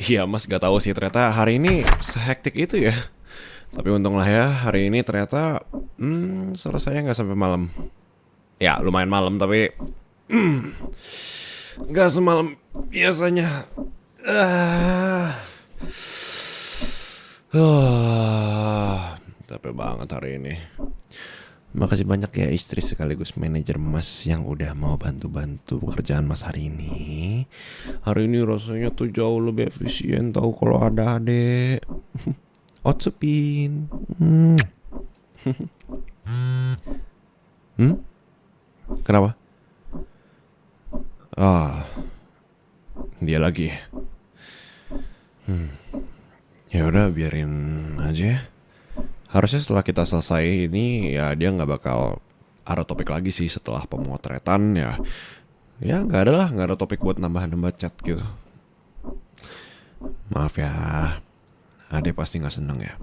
Iya mas gak tahu sih ternyata hari ini sehektik itu ya. Tapi untung lah ya hari ini ternyata selesainya nggak sampai malam. Ya lumayan malam tapi nggak semalam biasanya. Ah, Capek banget hari ini. Makasih banyak ya istri sekaligus manajer mas yang udah mau bantu-bantu pekerjaan mas hari ini. Hari ini rasanya tuh jauh lebih efisien tahu kalau ada adek. Otsepin. Kenapa? Dia lagi. Ya udah biarin aja ya. Harusnya setelah kita selesai ini ya dia nggak bakal ada topik lagi sih setelah pemotretan ya. Ya nggak ada topik buat nambah-nambah chat gitu. Maaf ya, Ade pasti nggak seneng ya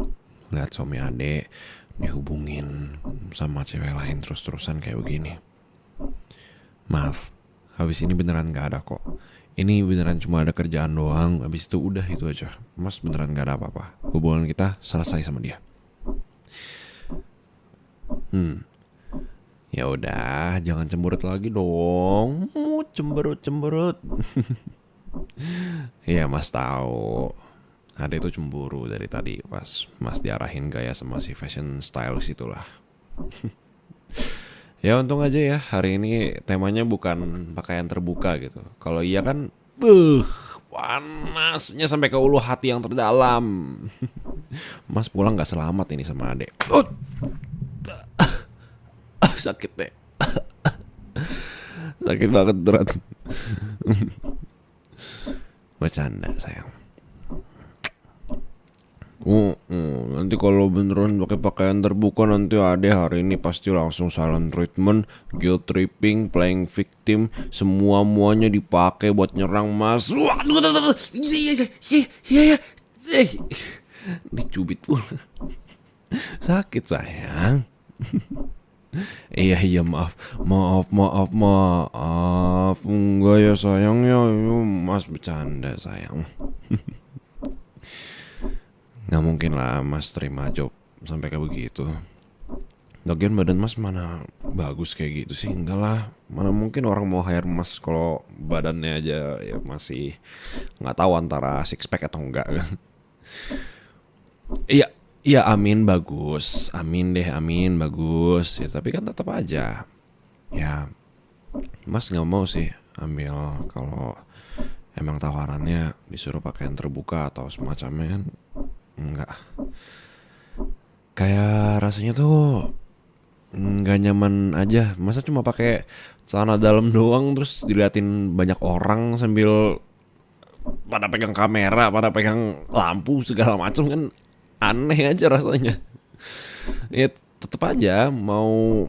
lihat suami Ade dihubungin sama cewek lain terus-terusan kayak begini. Maaf, habis ini beneran nggak ada kok. Ini beneran cuma ada kerjaan doang. Habis itu udah itu aja. Mas beneran nggak ada apa-apa. Hubungan kita selesai sama dia. Ya udah, jangan cemberut lagi dong. Cemberut. Iya mas tahu. Ada itu cemburu dari tadi pas mas diarahin gaya sama si fashion stylist itulah. Ya untung aja ya hari ini temanya bukan pakaian terbuka gitu. Kalau iya kan, panasnya sampai ke ulu hati yang terdalam. Mas pulang nggak selamat ini sama adek. Sakit deh. Sakit banget berat. Bercanda sayang. Nanti kalau beneran pakai pakaian terbuka nanti ade hari ini pasti langsung silent treatment, guilt tripping, playing victim, muanya dipakai buat nyerang mas. Waduh, iya, dicubit pula. Sakit sayang. Iya maaf. Enggak ya sayang ya, mas bercanda sayang. Nggak mungkin lah mas terima job sampai kayak begitu. Lagian badan mas mana bagus kayak gitu sih. Enggak lah, mana mungkin orang mau hire mas kalau badannya aja ya masih nggak tahu antara six pack atau enggak kan. Iya amin bagus. Amin bagus ya. Tapi kan tetap aja ya mas nggak mau sih ambil kalau emang tawarannya disuruh pakaian terbuka atau semacamnya kan. Enggak. Kayak rasanya tuh nggak nyaman aja. Masa cuma pakai celana dalam doang terus diliatin banyak orang sambil pada pegang kamera, pada pegang lampu segala macam kan aneh aja rasanya. Ya tetap aja mau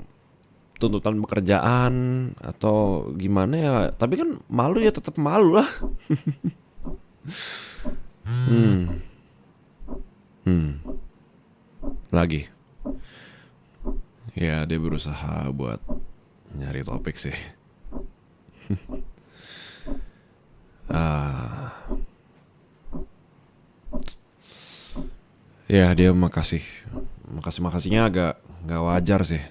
tuntutan pekerjaan atau gimana ya. Tapi kan malu ya tetap malu lah. Lagi. Ya dia berusaha buat nyari topik sih. Ya dia makasihnya agak nggak wajar sih.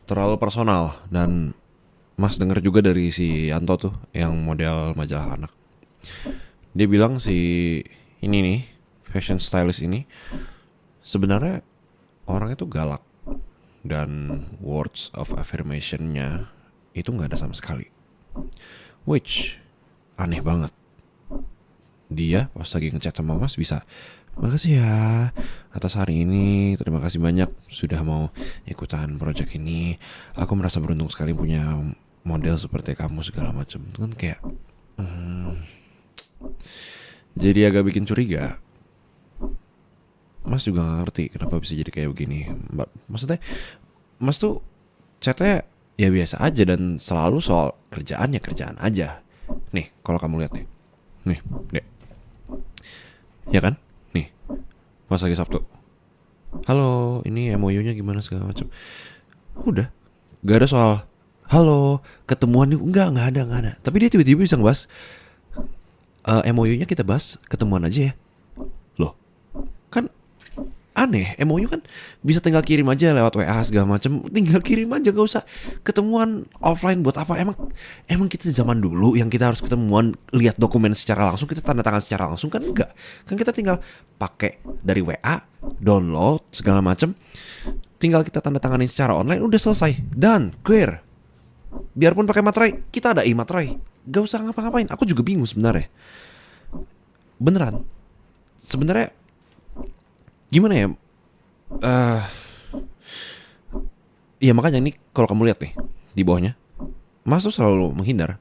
Terlalu personal. Dan mas denger juga dari si Yanto tuh yang model majalah anak. Dia bilang si ini nih fashion stylist ini sebenarnya orangnya tuh galak dan words of affirmation-nya itu nggak ada sama sekali, which aneh banget. Dia pas lagi ngechat sama mas bisa, makasih ya atas hari ini, terima kasih banyak sudah mau ikutan project ini, aku merasa beruntung sekali punya model seperti kamu segala macam. Itu kan kayak jadi agak bikin curiga. Mas juga gak ngerti kenapa bisa jadi kayak begini. Maksudnya mas tuh chatnya ya biasa aja dan selalu soal kerjaan ya kerjaan aja. Nih kalau kamu lihat nih dek, ya kan nih pas lagi Sabtu, halo ini MOU-nya gimana segala macam. Udah gak ada soal halo ketemuan nih, enggak ada. Tapi dia tiba-tiba bisa ngebahas MOU-nya kita bahas ketemuan aja ya. Loh, kan aneh, MOU kan bisa tinggal kirim aja lewat WA segala macam, tinggal kirim aja, gak usah ketemuan offline buat apa? Emang kita zaman dulu yang kita harus ketemuan lihat dokumen secara langsung, kita tanda tangan secara langsung kan enggak. Kan kita tinggal pakai dari WA, download segala macam, tinggal kita tanda tanganin secara online, udah selesai, done, clear. Biarpun pakai materai, kita ada e-materai, gak usah ngapa-ngapain. Aku juga bingung sebenarnya, beneran. Sebenarnya gimana ya? Ya makanya nih kalau kamu lihat nih di bawahnya, Mas tuh selalu menghindar.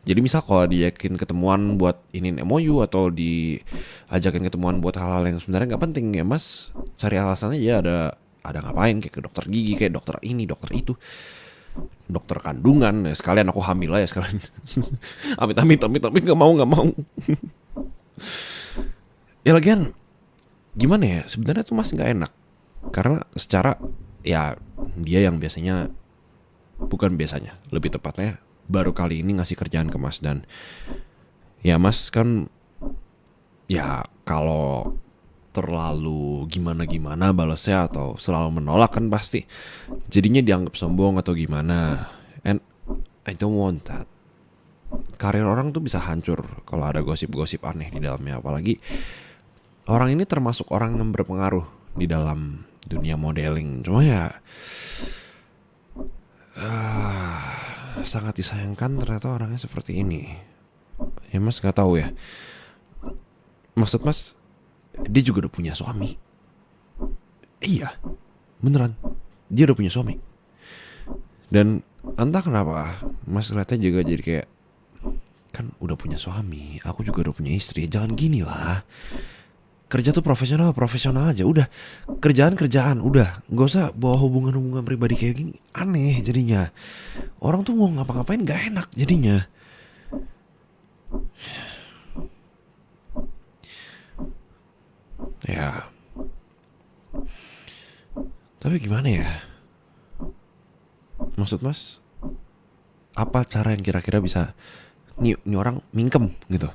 Jadi misal kalau diajakin ketemuan buat ini MOU atau diajakin ketemuan buat hal-hal yang sebenarnya nggak penting, ya Mas cari alasannya ya ada ngapain, kayak ke dokter gigi, kayak dokter ini, dokter itu, dokter kandungan, ya sekalian aku hamil lah ya sekalian. Amit nggak mau. Ya lagian gimana ya, sebenarnya tuh Mas nggak enak karena secara ya dia yang biasanya, bukan biasanya, lebih tepatnya baru kali ini ngasih kerjaan ke Mas, dan ya Mas kan ya kalau terlalu gimana balasnya atau selalu menolak kan pasti jadinya dianggap sombong atau gimana, and I don't want that. Karir orang tuh bisa hancur kalau ada gosip-gosip aneh di dalamnya, apalagi orang ini termasuk orang yang berpengaruh di dalam dunia modeling. Cuma ya sangat disayangkan ternyata orangnya seperti ini. Ya Mas gak tahu ya, maksud Mas dia juga udah punya suami. Iya, beneran, dia udah punya suami. Dan entah kenapa Mas lihatnya juga jadi kayak, kan udah punya suami, aku juga udah punya istri, jangan gini lah. Kerja tuh profesional aja, udah kerjaan, udah nggak usah bawa hubungan pribadi kayak gini, aneh jadinya. Orang tuh mau ngapa-ngapain nggak enak jadinya. Ya, tapi gimana ya? Maksud Mas, apa cara yang kira-kira bisa nih orang mingkem gitu?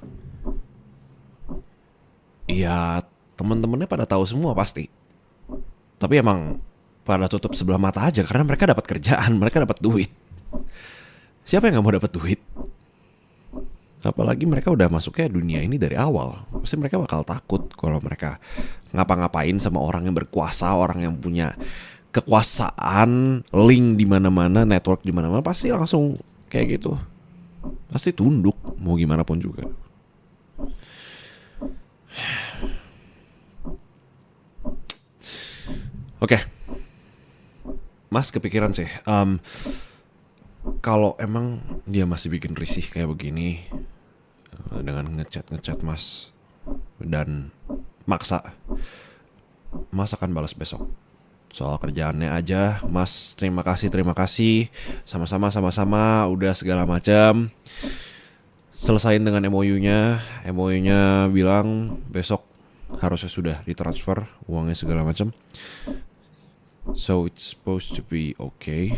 Iya, teman-temannya pada tahu semua pasti. Tapi emang pada tutup sebelah mata aja karena mereka dapat kerjaan, mereka dapat duit. Siapa yang nggak mau dapat duit? Apalagi mereka udah masuknya dunia ini dari awal. Pasti mereka bakal takut kalau mereka ngapa-ngapain sama orang yang berkuasa, orang yang punya kekuasaan, link di mana-mana, network di mana-mana, pasti langsung kayak gitu. Pasti tunduk mau gimana pun juga. Oke. Mas kepikiran sih, kalau emang dia masih bikin risih kayak begini, dengan ngechat Mas dan maksa, Mas akan balas besok. Soal kerjaannya aja, Mas terima kasih, sama-sama udah segala macam. Selesain dengan MOU-nya bilang besok harusnya sudah ditransfer uangnya segala macam. So it's supposed to be okay.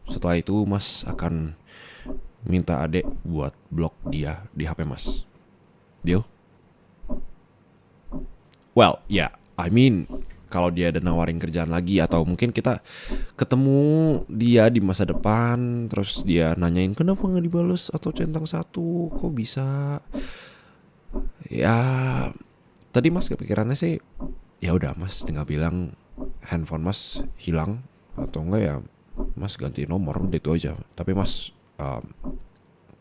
Setelah itu Mas akan minta adek buat blok dia di HP Mas. Deal? Well, yeah, I mean kalau dia ada nawarin kerjaan lagi atau mungkin kita ketemu dia di masa depan, terus dia nanyain kenapa nggak dibales atau centang satu, kok bisa? Ya, tadi Mas kepikirannya sih, ya udah Mas tinggal bilang handphone Mas hilang atau enggak ya Mas ganti nomor, udah itu aja. Tapi Mas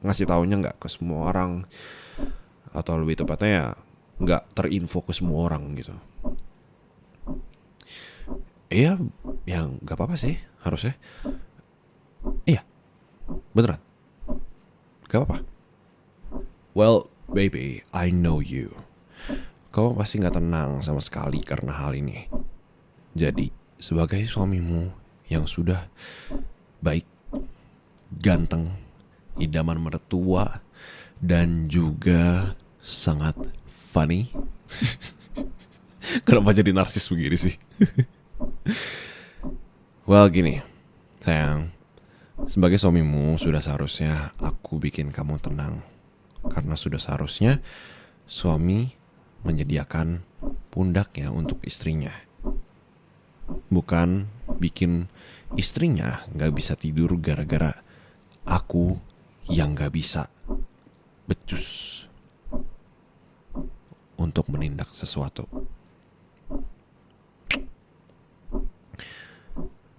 ngasih taunya nggak ke semua orang, atau lebih tepatnya ya nggak terinfo ke semua orang gitu. Iya, ya nggak apa-apa sih harusnya. Iya, beneran, nggak apa-apa. Well, baby, I know you. Kamu pasti nggak tenang sama sekali karena hal ini. Jadi, sebagai suamimu yang sudah baik, ganteng, idaman mertua, dan juga sangat funny. Kenapa jadi narsis begini sih? Well gini, sayang, sebagai suamimu sudah seharusnya aku bikin kamu tenang. Karena sudah seharusnya suami menyediakan pundaknya untuk istrinya, bukan bikin istrinya gak bisa tidur gara-gara aku yang gak bisa becus untuk menindak sesuatu.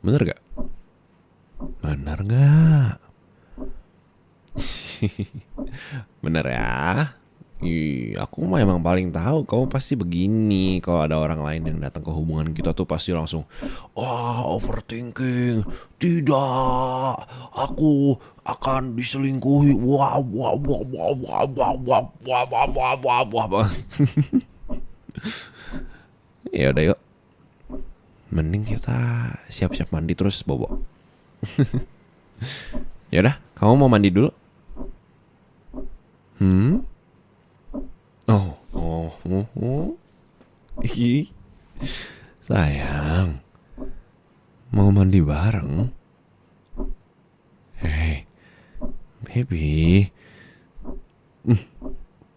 Bener gak? Bener gak? Bener ya? Aku mah emang paling tahu kamu pasti begini. Kalau ada orang lain yang datang ke hubungan kita tuh pasti langsung, wah, overthinking. Tidak, aku akan diselingkuhi. Wah, wah, wah, wah, wah, wah, wah, wah, wah, wah, wah, wah, wah. Ya udah yuk, mending kita siap-siap mandi terus bobo. Ya udah, kamu mau mandi dulu? Ih, sayang, mau mandi bareng? Hey, baby,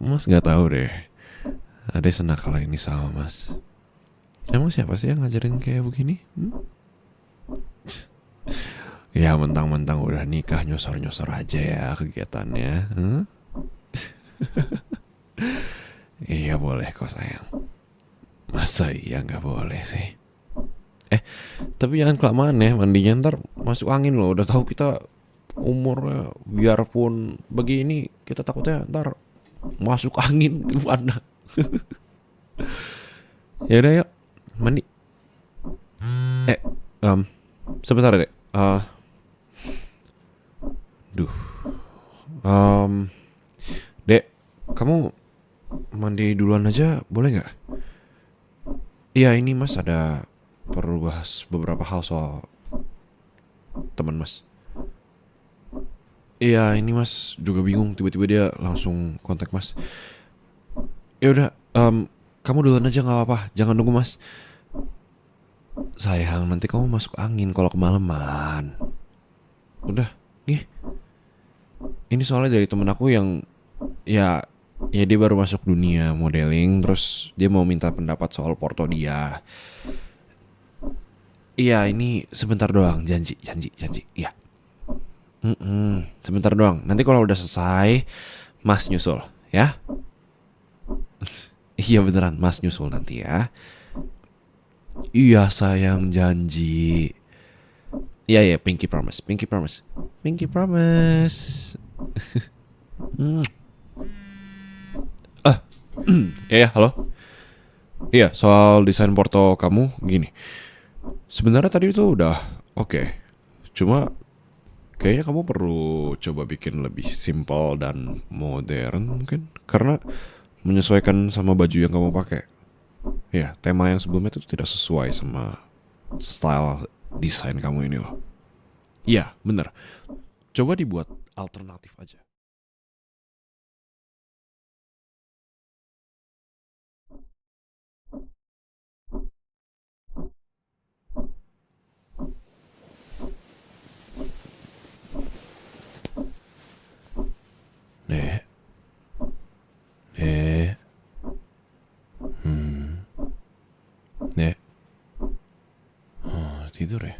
Mas nggak tahu deh. Ada senakal ini sama Mas. Emang siapa sih yang ngajarin kayak begini? Ya mentang-mentang udah nikah nyosor-nyosor aja ya kegiatannya. Iya boleh kok sayang. Masa iya gak boleh sih? Tapi jangan kelamaan ya mandinya, ntar masuk angin loh. Udah tahu kita umurnya biarpun begini, kita takutnya ntar masuk angin gimana. Ya udah yuk mandi. Sebentar deh. Dek, kamu mandi duluan aja boleh nggak? Iya ini Mas ada perlu bahas beberapa hal soal teman Mas. Iya ini Mas juga bingung, tiba-tiba dia langsung kontak Mas. Ya udah, kamu duluan aja nggak apa-apa, jangan nunggu Mas. Sayang nanti kamu masuk angin kalau kemalaman. Udah, nih. Ini soalnya dari temen aku yang ya dia baru masuk dunia modeling, terus dia mau minta pendapat soal porto dia. Iya ini sebentar doang, janji. Iya. Sebentar doang. Nanti kalau udah selesai, Mas nyusul, ya. Iya beneran, Mas nyusul nanti ya. Iya sayang, janji. Iya Pinky promise. Ya halo. Iya soal desain porto kamu gini. Sebenarnya tadi itu udah oke. Cuma kayaknya kamu perlu coba bikin lebih simpel dan modern mungkin, karena menyesuaikan sama baju yang kamu pakai. Ya, tema yang sebelumnya itu tidak sesuai sama style desain kamu ini loh. Iya, bener. Coba dibuat alternatif aja. Nek. Nek. Tidur ya?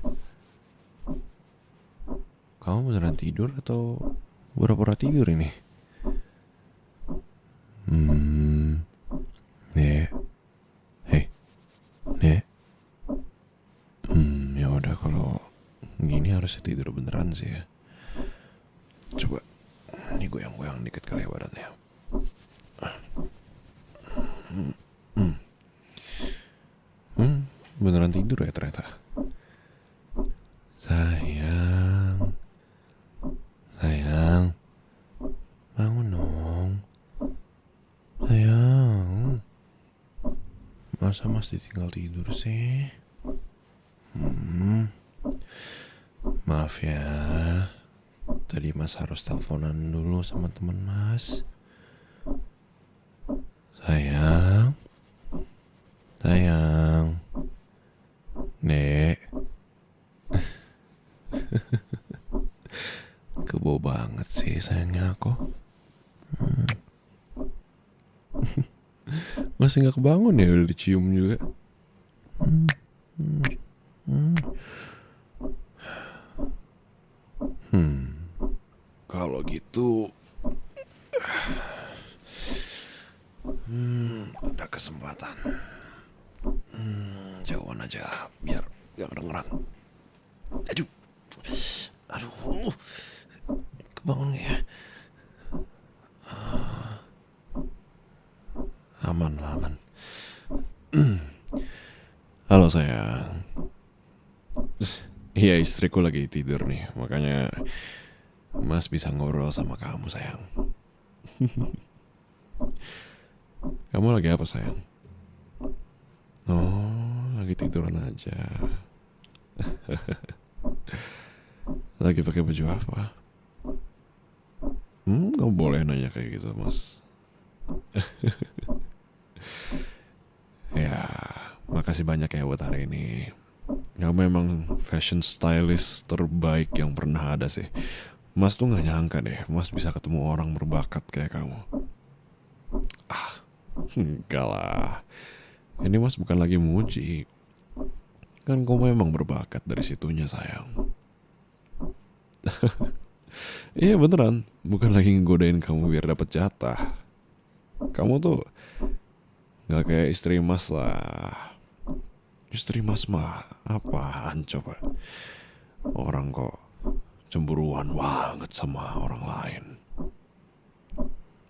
Kamu beneran tidur atau pura-pura tidur ini? Nek. Hei. Nek. Ya udah kalau gini harusnya tidur beneran sih ya. Coba ini goyang-goyang dikit kali ya badannya. Beneran tidur ya ternyata. Sayang, bangun dong. Sayang, masa Mas ditinggal tidur sih? Maaf ya, tadi Mas harus teleponan dulu sama teman Mas. Sayang, Nek. Kebo banget sih sayangnya aku. Masih gak kebangun ya, udah dicium juga. Kalau gitu ada kesempatan. Jauhan aja biar gak kedengeran. Aduh. Kebangun ya. Aman. Halo sayang. Iya, istriku lagi tidur nih, makanya Mas bisa ngobrol sama kamu sayang. Kamu lagi apa sayang? Oh, lagi tiduran aja. Lagi pakai baju apa? Kamu boleh nanya kayak gitu Mas. Ya, makasih banyak ya buat hari ini. Kamu memang fashion stylist terbaik yang pernah ada sih. Mas tuh gak nyangka deh, Mas bisa ketemu orang berbakat kayak kamu. Enggak lah. Ini Mas bukan lagi muji. Kan kamu memang berbakat dari situnya sayang. Iya beneran, bukan lagi ngegodain kamu biar dapet jatah. Kamu tuh gak kayak istri Mas lah. Istri Mas mah apaan coba? Orang kok cemburuan banget sama orang lain.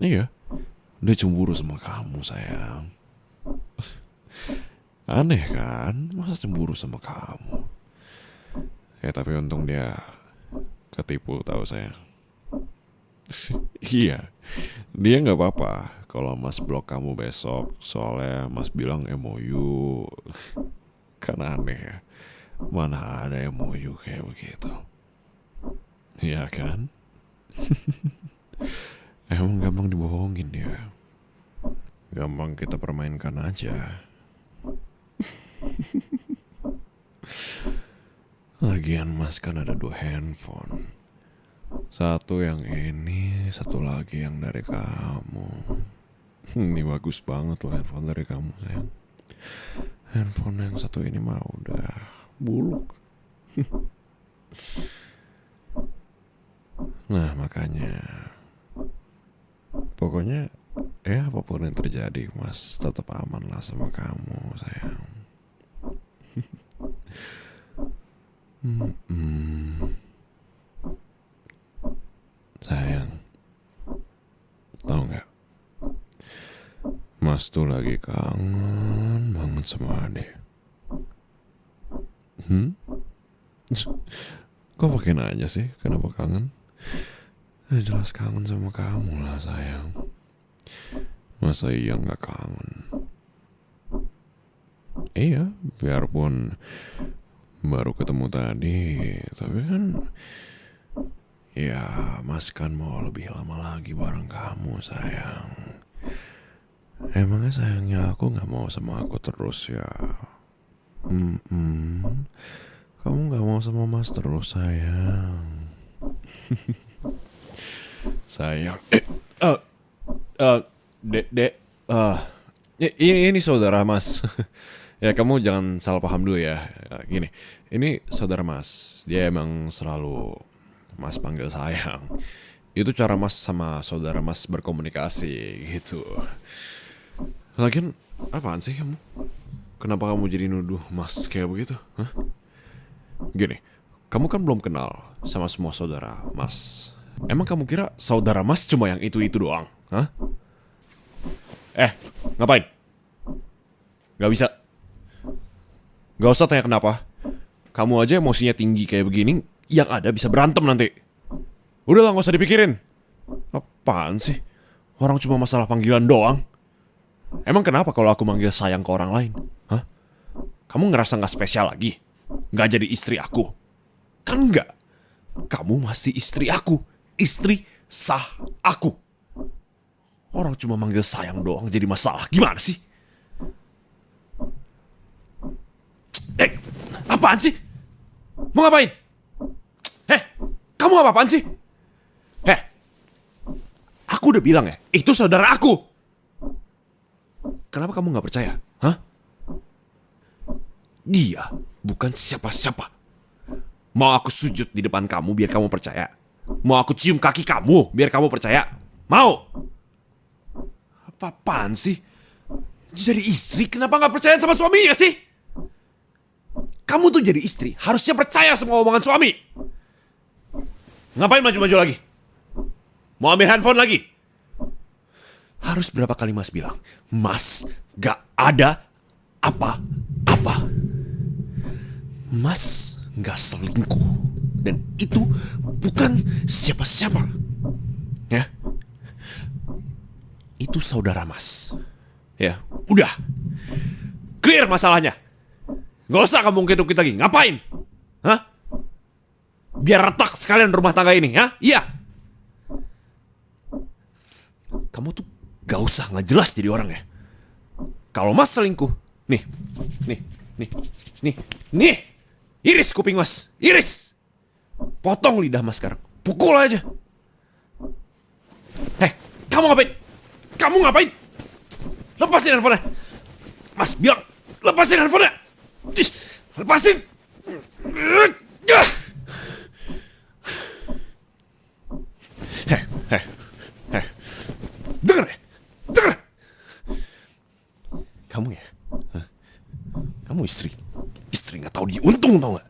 Iya, dia cemburu sama kamu sayang. Aneh kan, masa cemburu sama kamu? Ya tapi untung dia ketipu tahu sayang. Iya, dia gak apa-apa kalau Mas blok kamu besok. Soalnya Mas bilang MOU. Kan aneh ya, mana ada MOU kayak begitu. Iya kan? Emang gampang dibohongin ya. Gampang kita permainkan aja. Lagian Mas kan ada 2 handphone. Satu yang ini, satu lagi yang dari kamu. Ini bagus banget loh handphone dari kamu sayang. Handphone yang satu ini mah udah buluk. Nah makanya, pokoknya apapun yang terjadi Mas tetap aman lah sama kamu sayang. Sayang, tahu nggak? Mas tuh lagi kangen banget sama Ade. Kok pakai nanya sih? Kenapa kangen? Jelas kangen sama kamu lah sayang. Masa iya nggak kangen? Iya, biarpun baru ketemu tadi, tapi kan ya Mas kan mau lebih lama lagi bareng kamu sayang. Emangnya sayangnya aku gak mau sama aku terus ya? Kamu gak mau sama Mas terus sayang? Sayang. Ini saudara Mas. Ya kamu jangan salah paham dulu ya. Gini, ini saudara Mas. Dia emang selalu Mas panggil sayang. Itu cara Mas sama saudara Mas berkomunikasi gitu. Lagian apaan sih kamu? Kenapa kamu jadi nuduh Mas kayak begitu? Hah? Gini, kamu kan belum kenal sama semua saudara Mas. Emang kamu kira saudara Mas cuma yang itu-itu doang? Hah? Ngapain? Gak bisa. Gak usah tanya kenapa. Kamu aja emosinya tinggi kayak begini, yang ada bisa berantem nanti. Udah lah, gak usah dipikirin. Apaan sih? Orang cuma masalah panggilan doang. Emang kenapa kalau aku manggil sayang ke orang lain? Hah? Kamu ngerasa gak spesial lagi? Gak jadi istri aku? Kan enggak. Kamu masih istri aku. Istri sah aku. Orang cuma manggil sayang doang jadi masalah. Gimana sih? Apaan sih? Mau ngapain? Kamu apa-apaan sih? Aku udah bilang ya, itu saudara aku. Kenapa kamu gak percaya? Hah? Dia bukan siapa-siapa. Mau aku sujud di depan kamu biar kamu percaya? Mau aku cium kaki kamu biar kamu percaya? Mau? Apa-apaan sih? Jadi istri kenapa gak percaya sama suaminya sih? Kamu tuh jadi istri harusnya percaya sama omongan suami. Ngapain maju-maju lagi? Mau ambil handphone lagi? Harus berapa kali Mas bilang? Mas gak ada apa-apa. Mas gak selingkuh. Dan itu bukan siapa-siapa. Ya. Itu saudara Mas. Ya, udah. Clear masalahnya. Gak usah kamu ungkit-ungkit lagi. Ngapain? Hah? Biar retak sekalian rumah tangga ini, ya? Iya. Kamu tuh gak usah gak jelas jadi orang ya. Kalau Mas selingkuh, nih. Iris kuping Mas, iris. Potong lidah Mas sekarang, pukul aja. Kamu ngapain? Lepasin handphonenya. Mas bilang, lepasin handphonenya. Lepasin. Dengar. Kamu ya? Kamu istri gak tahu diuntung, tau gak?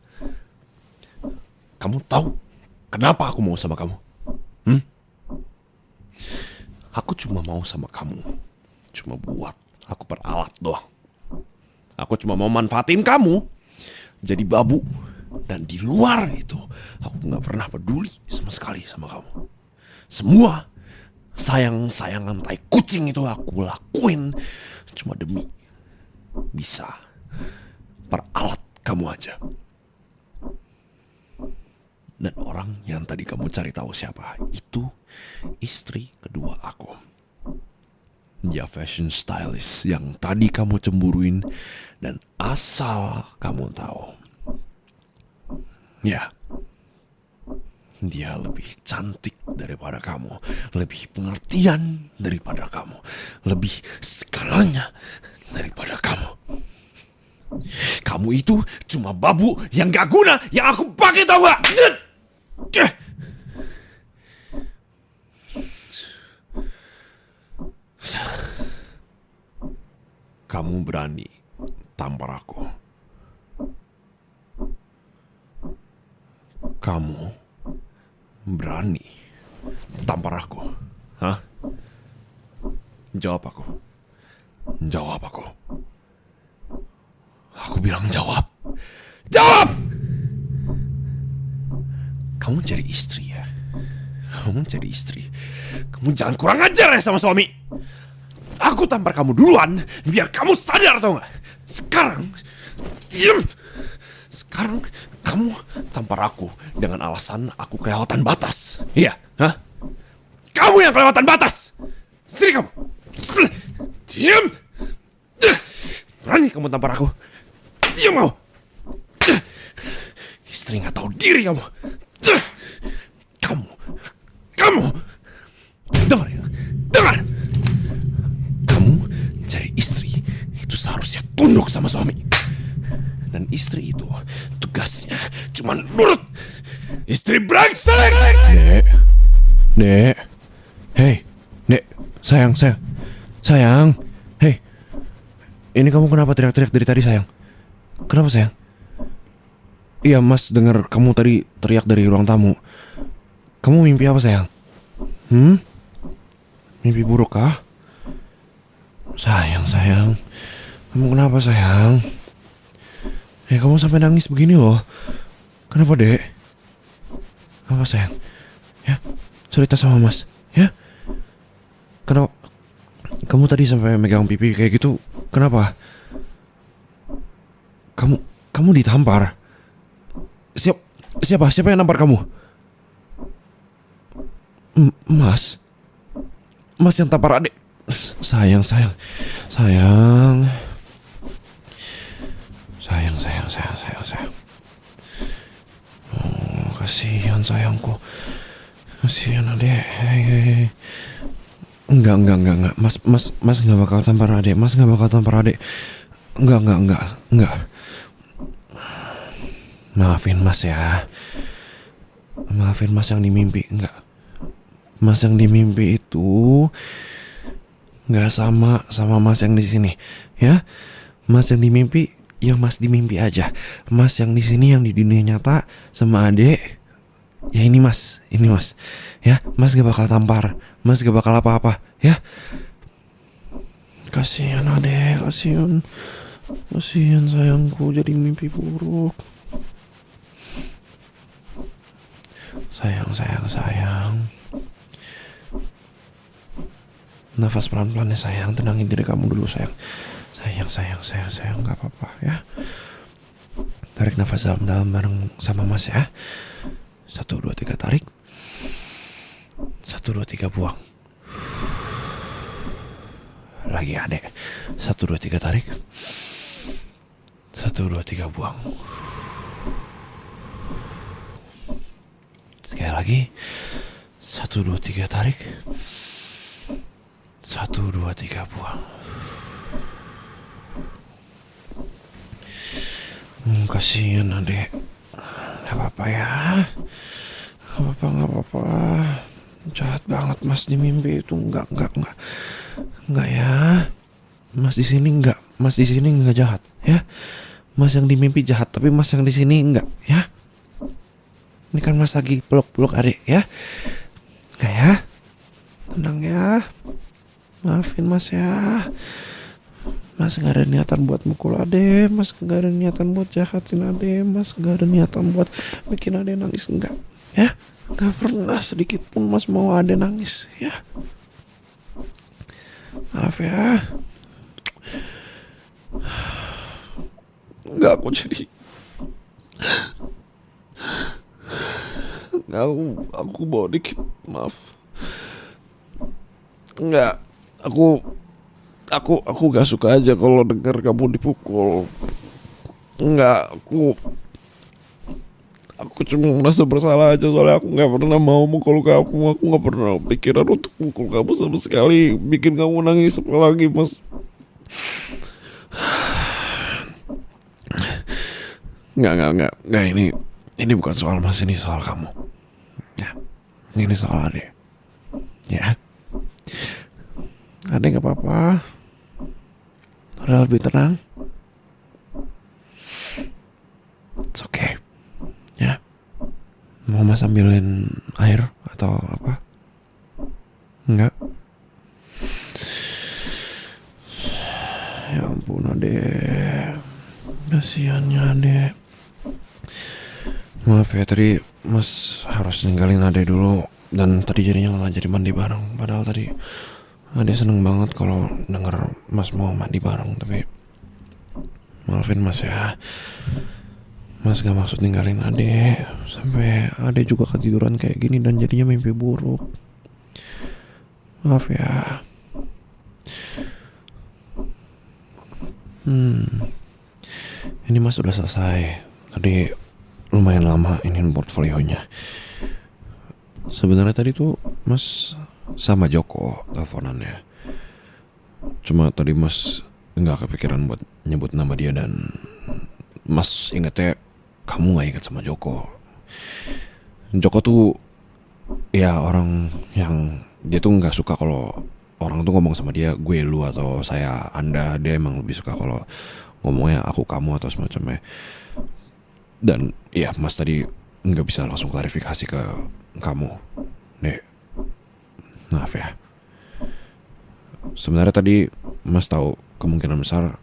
Kamu tahu kenapa aku mau sama kamu? Aku cuma mau sama kamu cuma buat aku peralat doang. Aku cuma mau manfaatin kamu jadi babu. Dan di luar itu aku gak pernah peduli sama sekali sama kamu. Semua sayang-sayangan tai kucing itu aku lakuin cuma demi bisa peralat kamu aja. Dan orang yang tadi kamu cari tahu siapa, itu istri kedua aku. Dia fashion stylist yang tadi kamu cemburuin. Dan asal kamu tahu, ya, dia lebih cantik daripada kamu, lebih pengertian daripada kamu, lebih segalanya daripada kamu. Kamu itu cuma babu yang gak guna yang aku pakai, tau gak? Kamu berani tampar aku. Kamu berani tampar aku. Hah? Jawab aku. Aku bilang jawab. Kamu jadi istri ya? Kamu jangan kurang ajar ya sama suami. Aku tampar kamu duluan biar kamu sadar, tau gak? Sekarang diam. Sekarang kamu tampar aku dengan alasan aku kelewatan batas. Iya, hah? Kamu yang kelewatan batas. Sini kamu. Diam. Berani kamu tampar aku. Diam kamu. Istri gak tahu diri kamu. Kamu. Dengar ya. Kamu jadi istri itu seharusnya tunduk sama suami. Dan istri itu tugasnya cuma nurut. Istri brengsek. Dek. Hei, Dek. Sayang. Hei. Ini kamu kenapa teriak-teriak dari tadi, sayang? Kenapa, sayang? Iya, Mas dengar kamu tadi teriak dari ruang tamu. Kamu mimpi apa, sayang? Mimpi buruk kah? Sayang. Kamu kenapa, sayang? Kamu sampai nangis begini loh. Kenapa, Dek? Apa, sayang? Ya, cerita sama Mas, ya. Kenapa? Kamu tadi sampai megang pipi kayak gitu. Kenapa? Kamu ditampar. Siapa yang nampar kamu? Mas yang tampar adik. Sayang. Oh, kasihan sayangku. Kasihan adek. Hei. Enggak. Mas nggak bakal tampar adek. Mas nggak bakal tampar adek. Enggak. Maafin mas ya. Maafin mas yang di mimpi. Enggak. Mas yang di mimpi itu nggak sama mas yang di sini. Ya, mas yang di mimpi, ya mas di mimpi aja. Mas yang di sini, yang di dunia nyata sama adek. Ya ini mas. Ya, mas gak bakal tampar. Mas gak bakal apa-apa. Ya. Kasihan adek, kasihan sayangku jadi mimpi buruk. Sayang. Nafas pelan-pelan ya sayang. Tenangin diri kamu dulu sayang. Sayang, gak apa-apa ya. Tarik nafas dalam-dalam bareng sama mas ya. 1, 2, 3 tarik. 1, 2, 3 buang. Lagi adek. 1, 2, 3 tarik. 1, 2, 3 buang. Sekali lagi. 1, 2, 3 tarik. 1, 2, 3 buang. Kasihan adek. Gak apa-apa ya. Gak apa-apa. Jahat banget mas di mimpi itu. Enggak ya. Mas di sini enggak jahat ya. Mas yang di mimpi jahat, tapi mas yang di sini enggak ya. Ini kan mas lagi peluk adek ya. Enggak ya. Tenang ya. Maafin mas ya. Mas gak ada niatan buat mukul ade. Mas gak ada niatan buat jahatin ade. Mas gak ada niatan buat bikin ade nangis. Enggak ya. Gak pernah sedikit pun mas mau ade nangis ya. Maaf ya. Enggak, aku bawa dikit. Maaf. Enggak. Aku gak suka aja kalau dengar kamu dipukul. Enggak, aku cuma merasa bersalah aja soalnya aku gak pernah mau mukul kamu. Aku gak pernah pikiran untuk mukul kamu sama sekali. Bikin kamu nangis apalagi mas. Enggak, ini bukan soal mas, ini soal kamu ya. Ini soal adek ya. Adek gak apa-apa. Udah lebih tenang. It's okay ya. Mau mas ambilin air atau apa? Enggak. Ya ampun adek. Kasiannya adek. Maaf ya tadi mas harus ninggalin adek dulu. Dan tadi jadinya gak jadi mandi bareng. Padahal tadi adek seneng banget kalau denger mas mau mandi bareng. Tapi maafin mas ya. Mas gak maksud ninggalin adek. Sampai adek juga ketiduran kayak gini dan jadinya mimpi buruk. Maaf ya. Ini mas udah selesai. Tadi lumayan lama ini portfolionya. Sebenarnya tadi tuh mas sama Joko teleponannya. Cuma tadi mas nggak kepikiran buat nyebut nama dia dan mas ingetnya kamu nggak inget sama Joko. Joko tuh ya orang yang dia tuh nggak suka kalau orang tuh ngomong sama dia gue, lu atau saya, anda. Dia emang lebih suka kalau ngomongnya aku, kamu atau semacamnya. Dan ya mas tadi nggak bisa langsung klarifikasi ke kamu, Dek. Maaf ya. Sebenarnya tadi mas tahu kemungkinan besar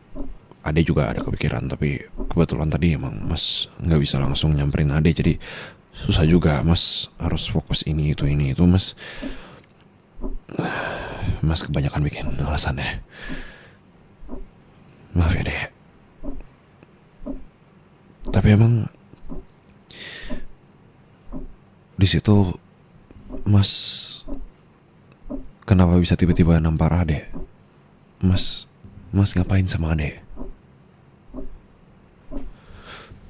Ade juga ada kepikiran, tapi kebetulan tadi emang mas nggak bisa langsung nyamperin Ade, jadi susah juga. Mas harus fokus ini itu mas kebanyakan bikin alasannya. Maaf ya Dek. Tapi emang di situ mas kenapa bisa tiba-tiba nampar Ade? Mas ngapain sama Ade?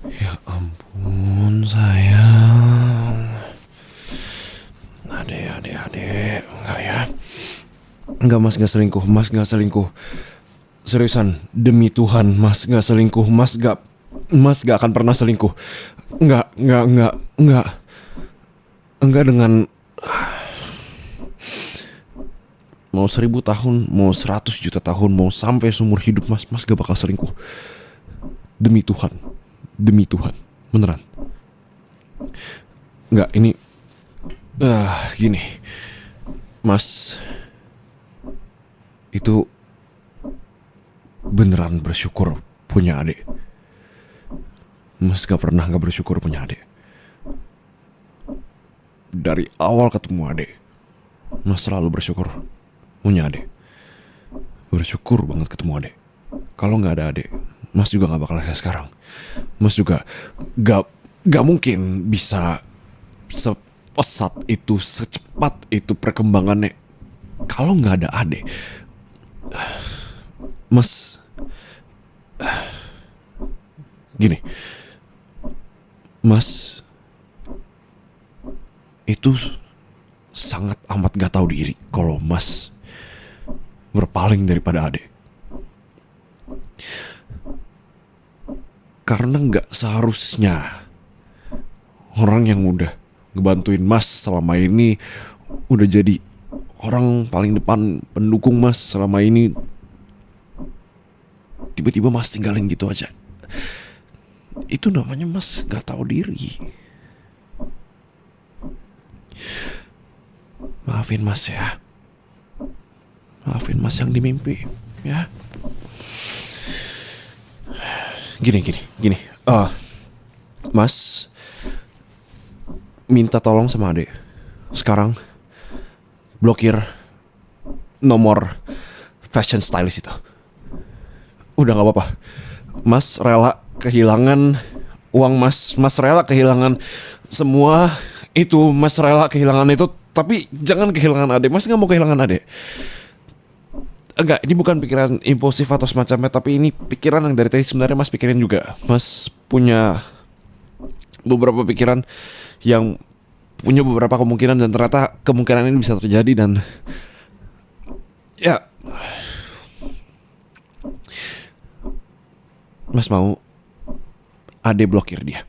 Ya ampun sayang. Ade, enggak ya. Enggak, Mas gak selingkuh. Mas gak selingkuh. Seriusan, demi Tuhan, Mas gak selingkuh. Mas gak akan pernah selingkuh. Enggak. Enggak dengan mau 1000 tahun, mau 100 juta tahun, mau sampai seumur hidup, Mas gak bakal selingkuh. Demi Tuhan. Beneran. Enggak, ini gini. Mas itu beneran bersyukur punya adik. Mas gak pernah gak bersyukur punya adik. Dari awal ketemu adik, Mas selalu bersyukur punya adik. Bersyukur banget ketemu adik. Kalau gak ada adik, Mas juga gak bakal kayak sekarang. Mas juga gak mungkin bisa sepesat itu, secepat itu perkembangannya kalau gak ada adik. Mas gini, Mas itu sangat amat gak tahu diri kalau Mas berpaling daripada adik. Karena gak seharusnya orang yang udah ngebantuin Mas selama ini, udah jadi orang paling depan pendukung Mas selama ini, tiba-tiba Mas tinggalin gitu aja. Itu namanya Mas gak tahu diri. Maafin Mas ya. Maafin Mas yang dimimpi ya. Gini. Mas minta tolong sama adek. Sekarang blokir nomor fashion stylist itu. Udah gak apa-apa. Mas rela kehilangan uang Mas. Mas rela kehilangan semua itu. Mas rela kehilangan itu. Tapi jangan kehilangan adek. Mas gak mau kehilangan adek. Enggak, ini bukan pikiran impulsif atau semacamnya, tapi ini pikiran yang dari tadi sebenarnya Mas pikirin juga. Mas punya beberapa pikiran yang punya beberapa kemungkinan, dan ternyata kemungkinan ini bisa terjadi. Dan ya, Mas mau Ade blokir dia.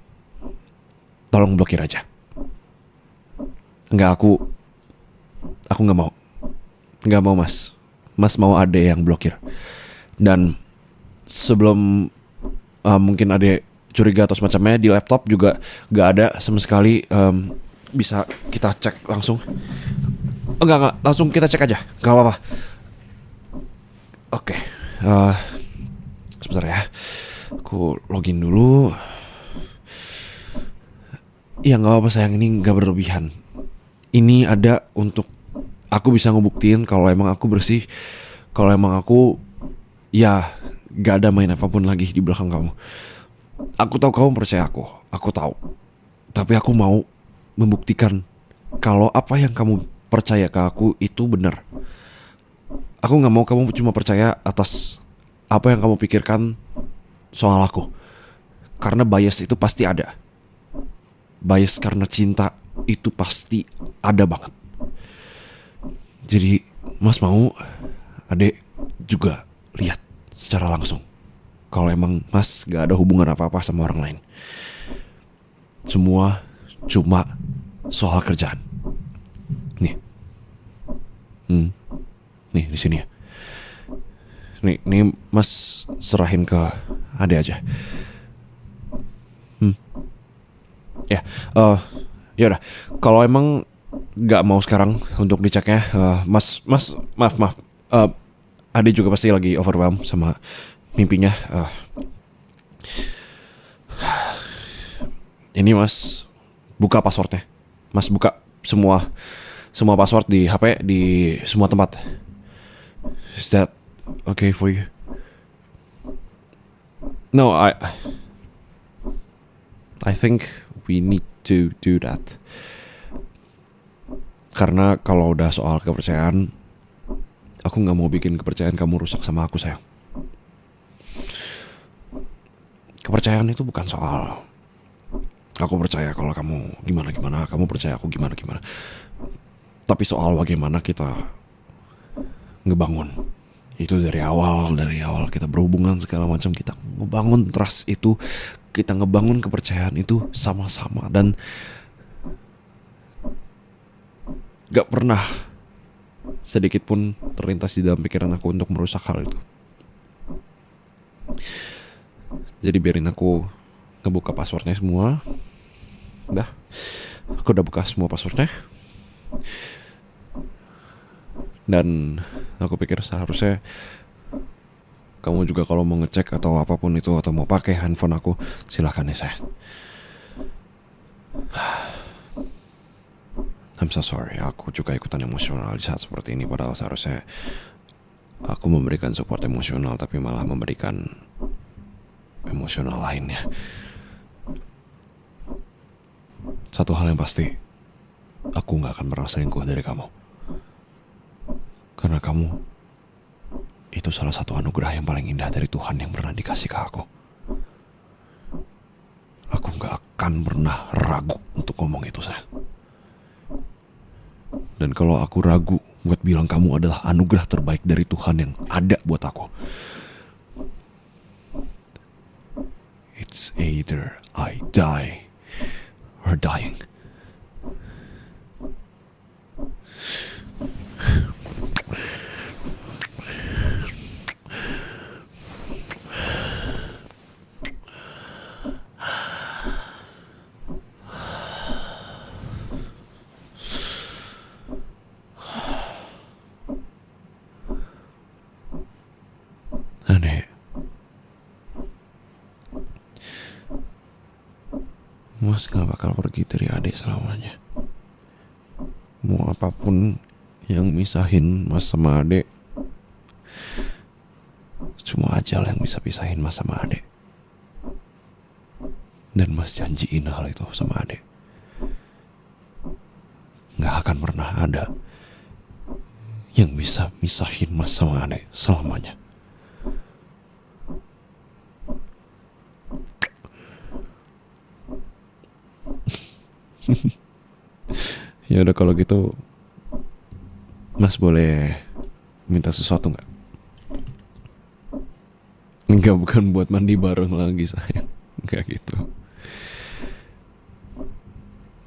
Tolong blokir aja. Enggak, aku gak mau. Gak mau Mas. Mas mau Ade yang blokir. Dan sebelum mungkin Ade curiga atau semacamnya, di laptop juga gak ada sama sekali. Bisa kita cek langsung. Enggak, langsung kita cek aja. Gak apa-apa. Oke. Sebentar ya. Aku login dulu. Ya gak apa-apa sayang, ini gak berlebihan. Ini ada untuk aku bisa ngebuktiin kalau emang aku bersih. Kalau emang aku ya gak ada main apapun lagi di belakang kamu. Aku tahu kamu percaya aku tahu. Tapi aku mau membuktikan kalau apa yang kamu percaya ke aku itu benar. Aku gak mau kamu cuma percaya atas apa yang kamu pikirkan soal aku. Karena bias itu pasti ada. Bias karena cinta itu pasti ada banget. Jadi Mas mau Adek juga lihat secara langsung kalau emang Mas gak ada hubungan apa-apa sama orang lain. Semua cuma soal kerjaan. Nih. Nih di sini ya. Nih Mas serahin ke Ade aja. Ya, yaudah. Kalau emang gak mau sekarang untuk diceknya, Mas, maaf. Ade juga pasti lagi overwhelmed sama mimpinya. Ini Mas buka passwordnya. Mas buka semua password di HP, di semua tempat. Is that okay for you? No, I think we need to do that. Karena kalau udah soal kepercayaan, aku gak mau bikin kepercayaan kamu rusak sama aku, sayang. Kepercayaan itu bukan soal aku percaya kalau kamu gimana, kamu percaya aku gimana. Tapi soal bagaimana kita ngebangun. Itu dari awal kita berhubungan segala macam, kita ngebangun trust itu, kita ngebangun kepercayaan itu sama-sama, dan gak pernah sedikit pun terlintas di dalam pikiran aku untuk merusak hal itu. Jadi biarin aku ngebuka passwordnya semua. Aku udah buka semua passwordnya. Dan aku pikir seharusnya kamu juga kalau mau ngecek atau apapun itu, atau mau pakai handphone aku, silahkan ya sayang. I'm so sorry, aku juga ikutan emosional di saat seperti ini. Padahal seharusnya aku memberikan support emosional, tapi malah memberikan emosional lainnya. Satu hal yang pasti, aku gak akan pernah selingkuh dari kamu. Karena kamu itu salah satu anugerah yang paling indah dari Tuhan yang pernah dikasih ke aku. Aku gak akan pernah ragu untuk ngomong itu, sayang. Dan kalau aku ragu buat bilang kamu adalah anugerah terbaik dari Tuhan yang ada buat aku, it's either I die or dying. Adek, Mas gak bakal pergi dari adik selamanya. Mau apapun yang misahin Mas sama adek, cuma ajal yang bisa pisahin Mas sama adek. Dan Mas janjiin hal itu sama adek. Gak akan pernah ada yang bisa misahin Mas sama adek selamanya. Ya udah, kalau gitu Mas boleh minta sesuatu gak? Enggak, bukan buat mandi bareng lagi sayang. Enggak gitu.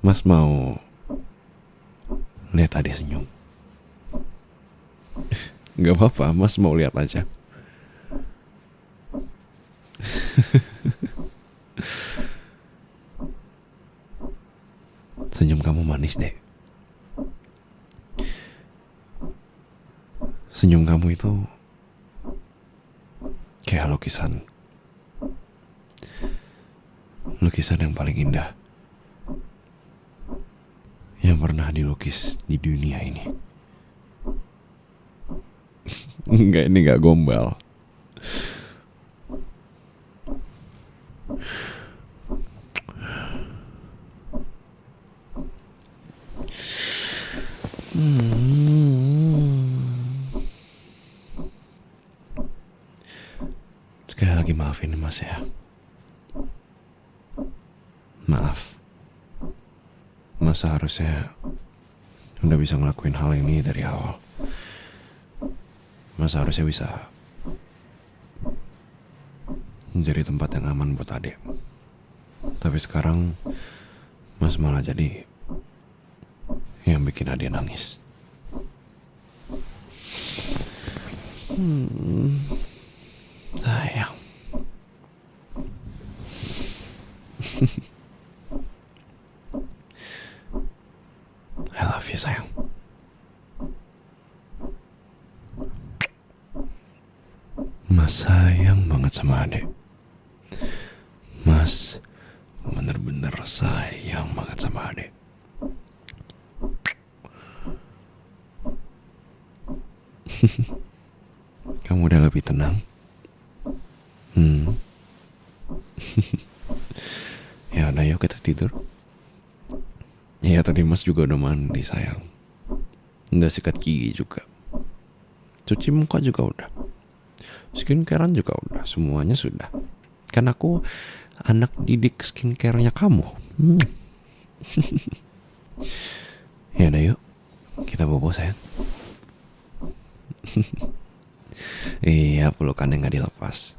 Mas mau lihat adek senyum. Gak apa-apa, Mas mau lihat aja. Senyum kamu manis, Dek. Senyum kamu itu kayak lukisan yang paling indah yang pernah dilukis di dunia ini. Enggak, ini gak gombal. Sekali lagi maafin Mas ya. Maaf, Mas seharusnya udah bisa ngelakuin hal ini dari awal. Mas harusnya bisa menjadi tempat yang aman buat adek. Tapi sekarang Mas malah jadi yang bikin adek nangis. Sayang. I love you, sayang. Mas sayang banget sama adek. Mas bener-bener sayang banget sama adek. Kamu udah lebih tenang? Ya udah, yuk kita tidur. Ya tadi Mas juga udah mandi sayang. Udah sikat gigi juga. Cuci muka juga udah. Skincarean juga udah. Semuanya sudah. Kan aku anak didik skincare-nya kamu. Ya udah, yuk kita bobo sayang. Iya, pelukannya nggak dilepas.